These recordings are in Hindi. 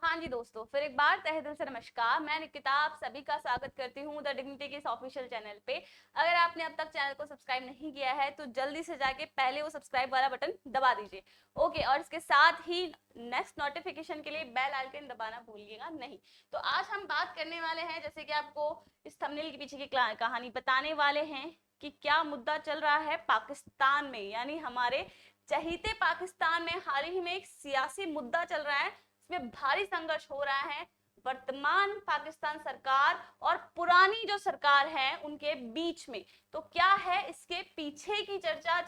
हाँ जी दोस्तों, फिर एक बार तहे दिल से नमस्कार। मैं निकिता आप सभी का स्वागत करती हूँ द डिग्निटी के इस ऑफिशियल चैनल पे। अगर आपने अब तक चैनल को सब्सक्राइब नहीं किया है तो जल्दी से जाके पहले वो सब्सक्राइब वाला बटन दबा दीजिए। ओके, और इसके साथ ही नेक्स्ट नोटिफिकेशन के लिए बेल आइकन दबाना भूलिएगा नहीं। तो आज हम बात करने वाले हैं, जैसे कि आपको इस थंबनेल के पीछे की कहानी बताने वाले हैं कि क्या मुद्दा चल रहा है पाकिस्तान में, यानी हमारे चहीते पाकिस्तान में हाल ही में एक सियासी मुद्दा चल रहा है। इसमें भारी संघर्ष हो रहा है वर्तमान पाकिस्तान सरकार और पुरानी जो सरकार है उनके बीच में। तो क्या है इसके पीछे की चर्चा,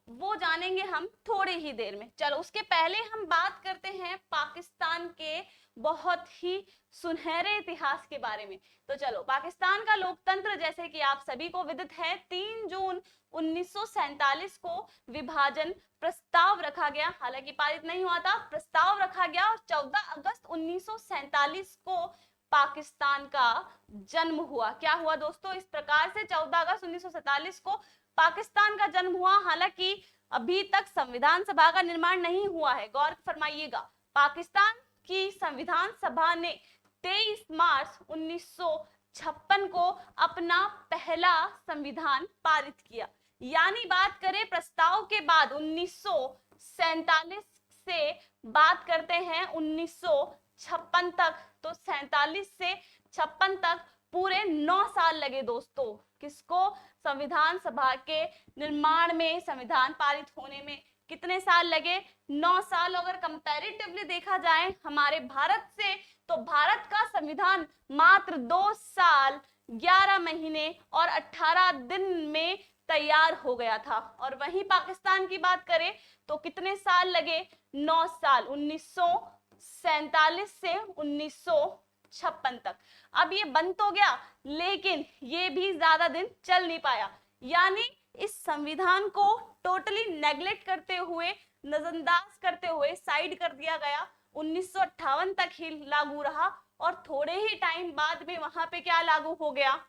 वो जानेंगे हम थोड़ी ही देर में। चलो उसके पहले हम बात करते हैं पाकिस्तान के बहुत ही सुनहरे इतिहास के बारे में। तो चलो, पाकिस्तान का लोकतंत्र जैसे कि आप सभी को विदित है, 3 जून 1947 को विभाजन प्रस्ताव रखा गया। हालांकि पारित नहीं हुआ था, प्रस्ताव रखा गया और 14 अगस्त 1947 को पाकिस्तान का जन्म हुआ। क्या हुआ दोस्तों? इस प्रकार से 14 अगस्त 1947 को पाकिस्तान का जन्म हुआ। हालांकि अभी तक संविधान सभा का निर्माण नहीं हुआ है। गौर फरमाइएगा, पाकिस्तान की संविधान सभा ने 23 मार्च 1956 को अपना पहला संविधान पारित किया। यानी बात करें प्रस्ताव के बाद 1947 से बात करते हैं 1956 तक, तो 47 से 56 तक पूरे 9 साल लगे दोस्तों। किसको? संविधान सभा के निर्माण में, संविधान पारित होने में कितने साल लगे? 9 साल। अगर कंपैरेटिवली देखा जाए हमारे भारत से, तो भारत का संविधान मात्र 2 साल 11 महीने और 18 दिन में तैयार हो गया था। और वहीं पाकिस्तान की बात करें तो कितने साल लगे? 9 साल, 1947 से 1956 तक। अब ये बन तो गया, लेकिन ये भी ज्यादा दिन चल नहीं पाया। यानी इस संविधान को टोटली नेग्लेक्ट करते हुए, नजरअंदाज करते हुए साइड कर दिया गया। 1958 तक ही लागू रहा और थोड़े ही टाइम बाद में वहां पे क्या लागू हो गया?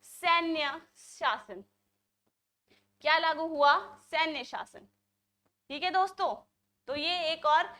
सैन्य शासन। क्या लागू हुआ? सैन्य शासन। ठीक है दोस्तों, तो ये एक और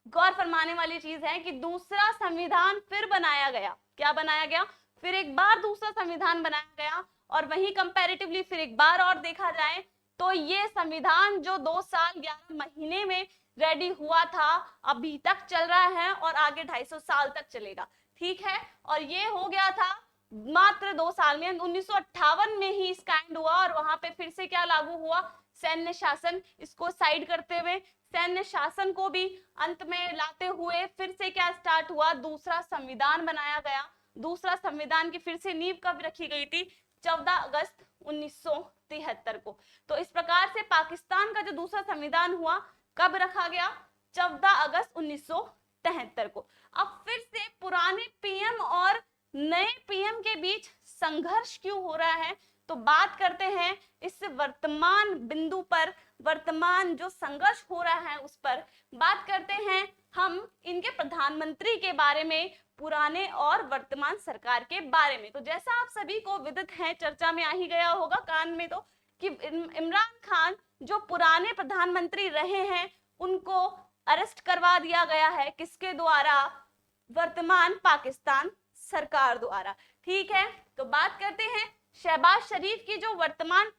गौर फरमाने वाली चीज है कि दूसरा संविधान फिर बनाया गया। क्या बनाया गया? फिर एक बार दूसरा संविधान बनाया गया। और वहीं कंपैरेटिवली फिर एक बार और देखा जाए तो ये संविधान जो 2 साल 11 महीने में रेडी हुआ था, अभी तक चल रहा है और आगे 250 साल तक चलेगा। ठीक है, और ये हो गया था मात्र 2 साल में। 1958 में ही इसका एंड हुआ और वहां पे फिर से क्या लागू हुआ? सैन्य शासन। इसको साइड करते हुए सैन्य शासन को भी अंत में लाते हुए फिर से क्या स्टार्ट हुआ? दूसरा संविधान बनाया गया। दूसरा संविधान की फिर से नींव कब रखी गई थी? 14 अगस्त 1973 को। तो इस प्रकार से पाकिस्तान का जो दूसरा संविधान हुआ कब रखा गया? 14 अगस्त 1973 को। अब फिर से पुराने पीएम और नए पीएम के बीच संघर्ष क्यों हो रहा है? तो बात करते हैं इस वर्तमान बिंदु पर, वर्तमान जो संघर्ष हो रहा है उस पर बात करते हैं हम इनके प्रधानमंत्री के बारे में, पुराने और वर्तमान सरकार के बारे में। तो जैसा आप सभी को विदित है, चर्चा में आ ही गया होगा कान में तो, कि इमरान खान जो पुराने प्रधानमंत्री रहे हैं उनको अरेस्ट करवा दिया गया है। किसके द्वारा? वर्तमान पाकिस्तान सरकार द्वारा। ठीक है, तो बात करते हैं शहबाज शरीफ की, जो वर्तमान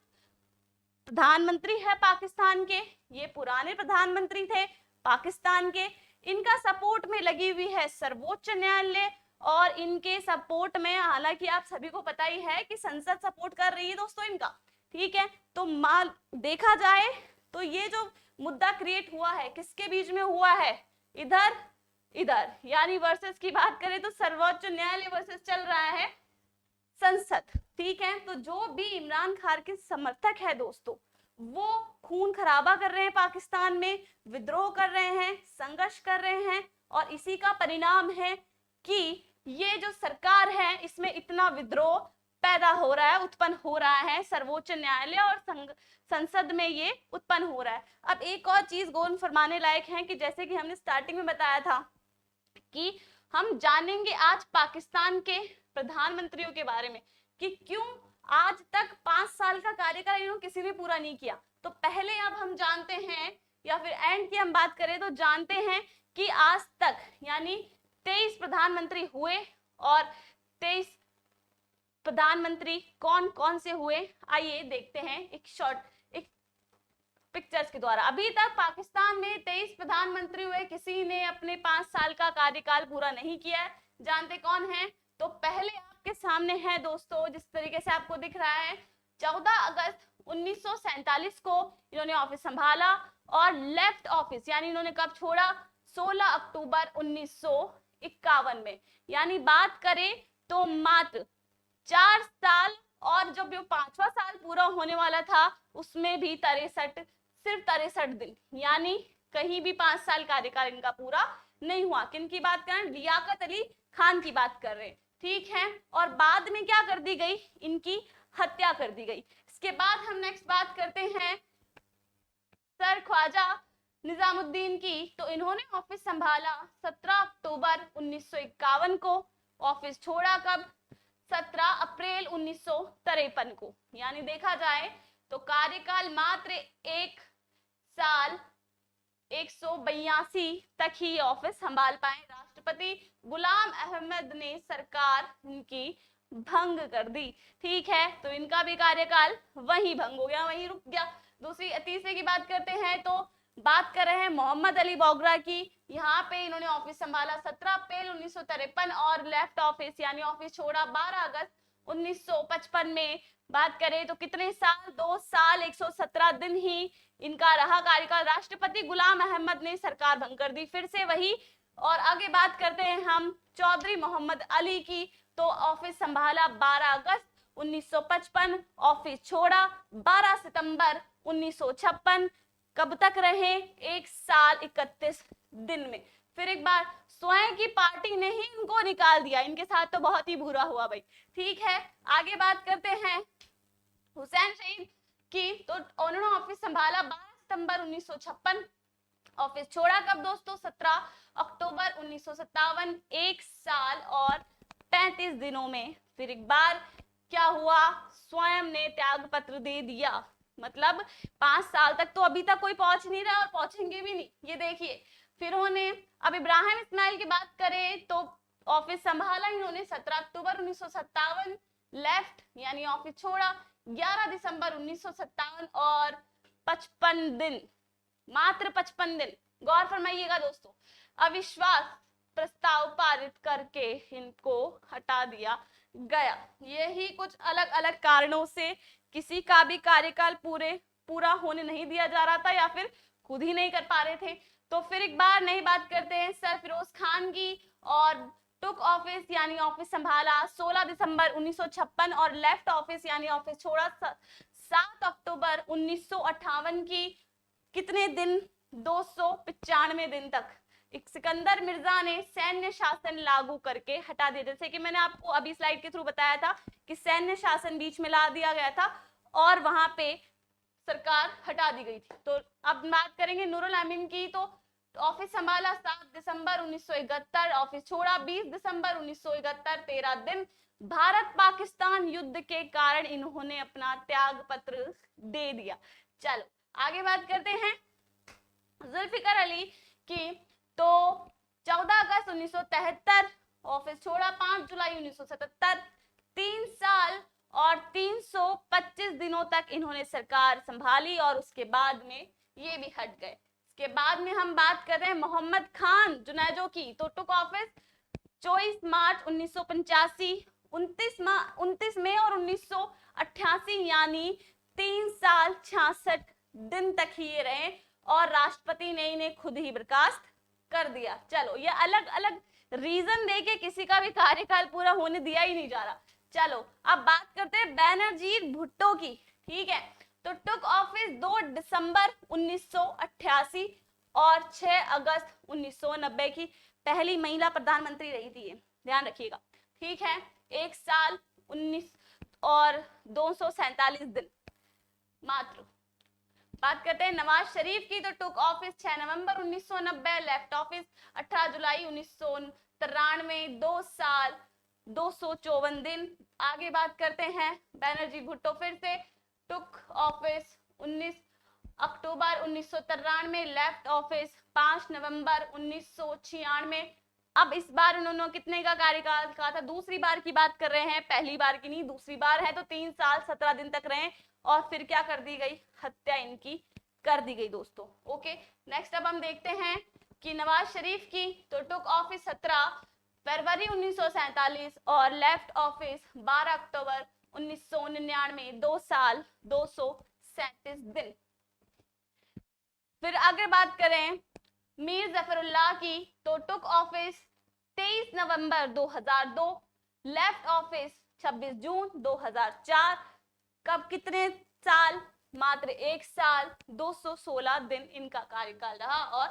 प्रधानमंत्री है पाकिस्तान के। ये पुराने प्रधानमंत्री थे पाकिस्तान के। इनका सपोर्ट में लगी हुई है सर्वोच्च न्यायालय और इनके सपोर्ट में, हालांकि आप सभी को पता ही है कि संसद सपोर्ट कर रही है दोस्तों इनका। ठीक है, तो देखा जाए तो ये जो मुद्दा क्रिएट हुआ है किसके बीच में हुआ है? इधर इधर, यानी वर्सेस की बात करें तो सर्वोच्च न्यायालय वर्सेस चल रहा है संसद। ठीक है, तो जो भी इमरान खान के समर्थक है दोस्तों, वो खून खराबा कर रहे हैं पाकिस्तान में, विद्रोह कर रहे हैं, संघर्ष कर रहे हैं। और इसी का परिणाम है कि ये जो सरकार है इसमें इतना विद्रोह पैदा हो रहा है, उत्पन्न हो रहा है। सर्वोच्च न्यायालय और संसद में ये उत्पन्न हो रहा है। अब एक और चीज गौर फरमाने लायक है कि जैसे कि हमने स्टार्टिंग में बताया था कि हम जानेंगे आज पाकिस्तान के प्रधानमंत्रियों के बारे में कि क्यों आज तक 5 साल का कार्यकाल इन्होंने किसी ने पूरा नहीं किया। तो पहले अब हम जानते हैं, या फिर एंड की हम बात करें तो जानते हैं कि आज तक, यानी 23 प्रधानमंत्री हुए और 23 प्रधानमंत्री कौन कौन से हुए, आइए देखते हैं एक पिक्चर्स के द्वारा। अभी तक पाकिस्तान में 23 प्रधानमंत्री हुए, किसी ने अपने 5 साल का कार्यकाल पूरा नहीं किया है। जानते कौन है? तो पहले आपके सामने है दोस्तों, जिस तरीके से आपको दिख रहा है, 14 अगस्त 1947 को इन्होंने ऑफिस संभाला और लेफ्ट ऑफिस यानी इन्होंने कब छोड़ा? 16 अक्टूबर 1951 में। यानी बात करें तो मात्र 4 साल, और जब जो 5वां साल पूरा होने वाला था उसमें भी सिर्फ 63 दिन, यानी कहीं भी 5 साल कार्यकाल इनका पूरा नहीं हुआ। किनकी बात कर रहे हैं? लियाकत अली खान की बात कर रहे हैं, ठीक है। और बाद में क्या कर दी गई? इनकी हत्या कर दी गई। इसके बाद हम नेक्स्ट बात करते हैं सर ख्वाजा निजामुद्दीन की। तो इन्होंने ऑफिस संभाला 17 अक्टूबर 1951 को, ऑफिस छोड़ा कब? 17 अप्रैल 1953 को। यानी देखा जाए तो कार्यकाल मात्र 1 साल 182 तक ही ऑफिस संभाल पाए। राष्ट्रपति गुलाम अहमद ने सरकार इनकी भंग कर दी, ठीक है। तो इनका भी कार्यकाल वहीं भंग हो गया, वहीं रुक गया। तीसरे की बात करते हैं तो बात कर रहे हैं मोहम्मद अली बोगरा की। यहाँ पे इन्होंने ऑफिस संभाला 17 अप्रैल 1953 और लेफ्ट ऑफिस यानी ऑफिस छोड़ा 12 अगस्त 1955 में। बात करें तो कितने साल? 2 साल 117 दिन ही इनका रहा कार्यकाल। राष्ट्रपति गुलाम अहमद ने सरकार भंग कर दी, फिर से वही। और आगे बात करते हैं हम चौधरी मोहम्मद अली की। तो ऑफिस संभाला 12 अगस्त 1955, ऑफिस छोड़ा 12 सितंबर 1956। कब तक रहे? 1 साल 31 दिन में। फिर एक बार स्वयं की पार्टी ने ही इनको निकाल दिया। इनके साथ तो बहुत ही बुरा हुआ भाई, ठीक है। आगे बात करते हैं हुसैन शहीद की। तो उन्होंने ऑफिस संभाला 12 सितंबर 1956, ऑफिस छोड़ा कब दोस्तों? 17 अक्टूबर 1957, 1 साल और 35 दिनों में। फिर एक बार क्या हुआ? स्वयं ने त्याग पत्र दे दिया। मतलब 5 साल तक तो अभी तक कोई पहुंच नहीं रहा और पहुंचेंगे भी नहीं, ये देखिए। फिर उन्होंने अब इब्राहिम इस्माइल की बात करें तो ऑफिस संभाला इन्होंने 17 अक्टूबर 1957, लेफ्ट यानी ऑफिस छोड़ा 11 दिसंबर 1957 और 55 दिन, मात्र 55 दिन। गौर फरमाइएगा दोस्तों, अविश्वास प्रस्ताव पारित करके इनको हटा दिया गया। यही कुछ अलग अलग कारणों से किसी का भी कार्यकाल पूरा होने नहीं दिया जा रहा था या फिर खुद ही नहीं कर पा रहे थे। तो फिर एक बार नई बात करते हैं सर फिरोज खान की। और टुक ऑफिस यानी ऑफिस संभाला 16 दिसंबर 1956 और लेफ्ट ऑफिस यानी ऑफिस छोड़ा 7 अक्टूबर 1958 की। कितने दिन? 295 दिन तक। सिकंदर मिर्जा ने सैन्य शासन लागू करके हटा दिया। जैसे कि मैंने आपको अभी स्लाइड के थ्रू बताया था कि सैन्य शासन बीच में ला दिया गया था और वहां पे सरकार हटा दी गई थी। तो अब बात करेंगे नूरुल अमीन की। तो ऑफिस संभाला 7 दिसंबर 1971, ऑफिस छोड़ा 20 दिसंबर 1971, 13 दिन। भारत पाकिस्तान युद्ध के कारण इन्होंने अपना त्याग पत्र दे दिया। चलो आगे बात करते हैं जुल्फिकार अली की। तो 14 अगस्त 1973, ऑफिस छोड़ा 5 जुलाई 1977, 3 साल और 325 दिनों तक इन्होंने सरकार संभाली और उसके बाद में ये भी हट गए। इसके बाद में हम बात कर रहे हैं मोहम्मद खान जुनैजो की। तो टुक ऑफिस 24 मार्च 1985, 29 मई और 1988, यानी 3 साल 66 दिन तक ही ये रहे और राष्ट्रपति ने इन्हें खुद ही बर्खास्त कर दिया। चलो ये अलग अलग रीजन देके किसी का भी कार्यकाल पूरा होने दिया ही नहीं जा रहा। चलो अब बात करते हैं बेनजीर भुट्टो की, ठीक है। तो टुक ऑफिस 2 दिसंबर 1988 और 6 अगस्त 1990 की पहली महिला प्रधानमंत्री रही थी, ध्यान रखिएगा, ठीक है। 1 साल 19 और 247 दिन मात्र। बात करते हैं नवाज शरीफ की। तो टुक ऑफिस 6 नवंबर 1990, लेफ्ट ऑफिस 18 जुलाई 1993, 2 साल 254 दिन। आगे बात करते हैं बेनजीर भुट्टो, फिर से टुक ऑफिस 19 अक्टूबर 1993, लेफ्ट ऑफिस 5 नवंबर 1996, अब इस बार उन्होंने कितने का कार्यकाल कहा था, दूसरी बार की बात कर रहे हैं, पहली बार की नहीं, दूसरी बार है, तो 3 साल 17 दिन तक रहे और फिर क्या कर दी गई, हत्या इनकी कर दी गई दोस्तों। ओके, नेक्स्ट अब हम देखते हैं कि नवाज शरीफ की तो टुक ऑफिस 17 फरवरी 1947 और लेफ्ट ऑफिस 12 अक्टूबर 1999, 2 साल 237 दिन। फिर आगे बात करें मीर जफरुल्लाह की तो टुक ऑफिस 23 नवंबर 2002, लेफ्ट ऑफिस 26 जून 2004, कब कितने साल, मात्र 1 साल 216 दिन इनका कार्यकाल रहा और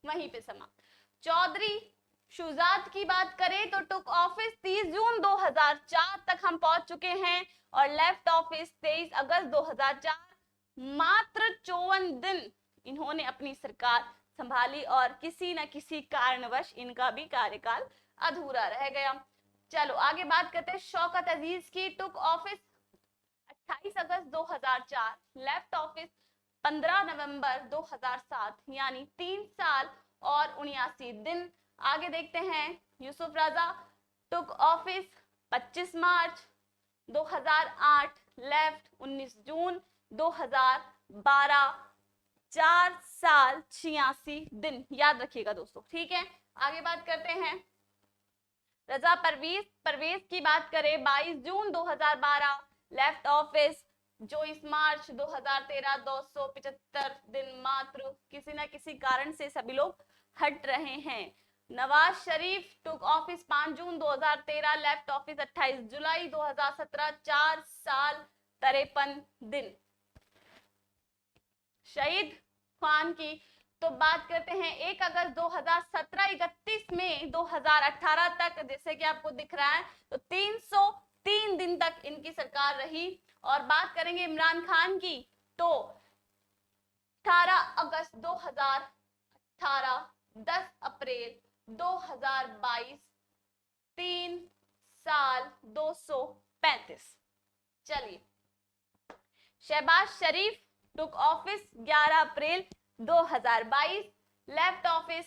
वहीं पे समाप्त। चौधरी शुजात की बात करें तो टुक ऑफिस 30 जून 2004 तक हम पहुंच चुके हैं और लेफ्ट ऑफिस 23 अगस्त 2004, मात्र 54 दिन इन्होंने अपनी सरकार संभाली और किसी न किसी कारणवश इनका भी कार्यकाल अधूरा रह गया। चलो आगे बात करते हैं शौकत अजीज की। टुक ऑफिस 28 अगस्त 2004, लेफ्ट ऑफिस 15 नवंबर 2007, यानी 3 साल और 79 दिन। आगे देखते हैं यूसुफ रजा, टुक ऑफिस 25 मार्च 2008, लेफ्ट 19 जून 2012, 4 साल 86 दिन, याद रखिएगा दोस्तों, ठीक है। आगे बात करते हैं रजा परवेज की बात करें 22 जून 2012, लेफ्ट ऑफिस 24 मार्च 2013, 275 दिन मात्र, किसी न किसी कारण से सभी लोग हट रहे हैं। नवाज शरीफ टुक ऑफिस 5 जून 2013, लेफ्ट ऑफिस 28 जुलाई 2017, 4 साल 53 दिन। शहीद खान की तो बात करते हैं 1 अगस्त 2017, 31 मई 2018 तक, जैसे कि आपको दिख रहा है, तो 303 दिन तक इनकी सरकार रही। और बात करेंगे इमरान खान की तो 18 अगस्त 2018, 10 अप्रैल 2022, 3 साल 235। चलिए शहबाज शरीफ टुक ऑफिस 11 अप्रैल 2022, लेफ्ट ऑफिस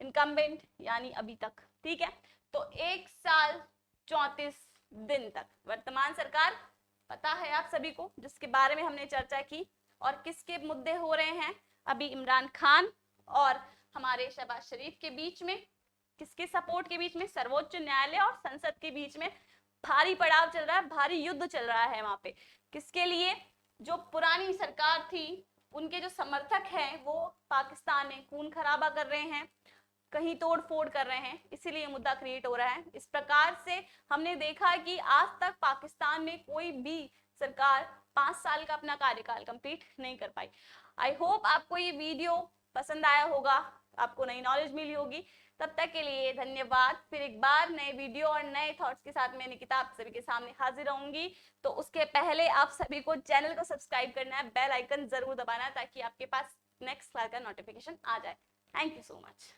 इनकम्बेंट यानी अभी तक, ठीक है, तो 1 साल 34 दिन तक वर्तमान सरकार पता है आप सभी को, जिसके बारे में हमने चर्चा की। और किसके मुद्दे हो रहे हैं अभी, इमरान खान और हमारे शहबाज शरीफ के बीच में, किसके सपोर्ट के बीच में, सर्वोच्च न्यायालय और संसद के बीच में भारी पड़ाव चल रहा है, भारी युद्ध चल रहा है वहां पे। किसके लिए, जो पुरानी सरकार थी उनके जो समर्थक हैं वो पाकिस्तान में खून खराबा कर रहे हैं, कहीं तोड़ फोड़ कर रहे हैं, इसीलिए मुद्दा क्रिएट हो रहा है। इस प्रकार से हमने देखा कि आज तक पाकिस्तान में कोई भी सरकार 5 साल का अपना कार्यकाल कंप्लीट नहीं कर पाई। आई होप आपको ये वीडियो पसंद आया होगा, आपको नई नॉलेज मिली होगी। तब तक के लिए धन्यवाद। फिर एक बार नए वीडियो और नए थॉट्स के साथ मैं निकिता आप सभी के सामने हाजिर रहूंगी। तो उसके पहले आप सभी को चैनल को सब्सक्राइब करना है, बेल आइकन जरूर दबाना है ताकि आपके पास नेक्स्ट क्लास का नोटिफिकेशन आ जाए। Thank you so much.